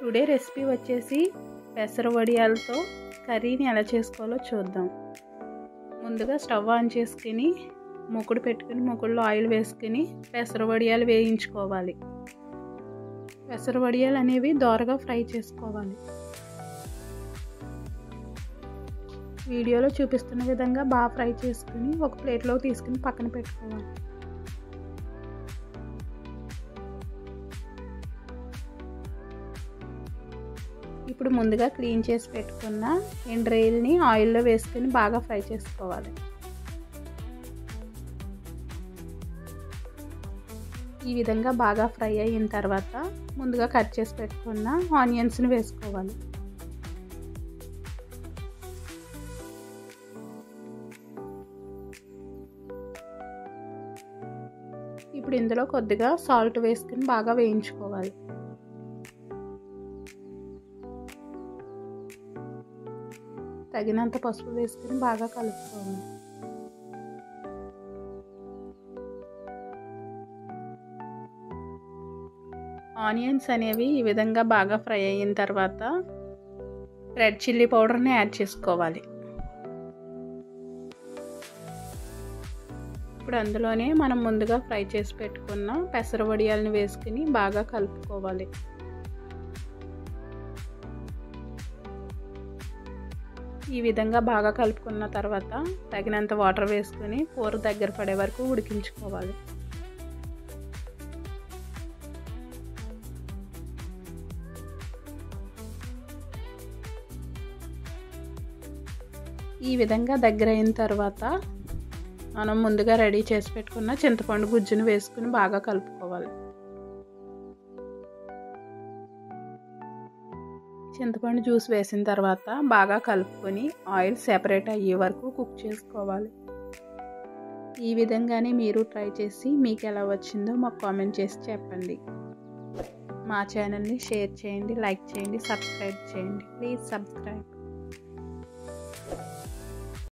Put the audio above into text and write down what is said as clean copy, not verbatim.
Today recipe వచ్చేసి పెసర వడియాలతో కర్రీని ఎలా చేసుకోవాలో చూద్దాం. ముందుగా స్టవ్ ఆన్ చేసుకుని మూకుడు పెట్టుకుని మూకుడులో ఆయిల్ వేసుకుని పెసర వడియాలు వేయించుకోవాలి. పెసర వడియాలు అనేవి దోరగా ఫ్రై చేసుకోవాలి. వీడియోలో చూపిస్తున్న విధంగా బాగా ఫ్రై చేసుకుని ఒక ప్లేట్లో తీసుకుని పక్కన పెట్టుకోవాలి. ఇప్పుడు ముందుగా క్లీన్ చేసి పెట్టుకున్న ఎండ్రాయిల్ని ఆయిల్లో వేసుకుని బాగా ఫ్రై చేసుకోవాలి. ఈ విధంగా బాగా ఫ్రై అయిన తర్వాత ముందుగా కట్ చేసి పెట్టుకున్న ఆనియన్స్ని వేసుకోవాలి. ఇప్పుడు ఇందులో కొద్దిగా సాల్ట్ వేసుకుని బాగా వేయించుకోవాలి. తగినంత పసుపు వేసుకుని బాగా కలుపుకోవాలి. ఆనియన్స్ అనేవి ఈ విధంగా బాగా ఫ్రై అయిన తర్వాత రెడ్ చిల్లీ పౌడర్ని యాడ్ చేసుకోవాలి. ఇప్పుడు అందులోనే మనం ముందుగా ఫ్రై చేసి పెట్టుకున్న పెసర వడియాలను వేసుకుని బాగా కలుపుకోవాలి. ఈ విధంగా బాగా కలుపుకున్న తర్వాత తగినంత వాటర్ వేసుకుని కూర దగ్గర పడే వరకు ఉడికించుకోవాలి. ఈ విధంగా దగ్గర అయిన తర్వాత మనం ముందుగా రెడీ చేసి పెట్టుకున్న చింతపండు గుజ్జును వేసుకుని బాగా కలుపుకోవాలి. చింతపండు జ్యూస్ వేసిన తర్వాత బాగా కలుపుకొని ఆయిల్ సెపరేట్ అయ్యే వరకు కుక్ చేసుకోవాలి. ఈ విధంగానే మీరు ట్రై చేసి మీకు ఎలా వచ్చిందో మాకు కామెంట్ చేసి చెప్పండి. మా ఛానల్ని షేర్ చేయండి, లైక్ చేయండి, సబ్స్క్రైబ్ చేయండి. Please subscribe.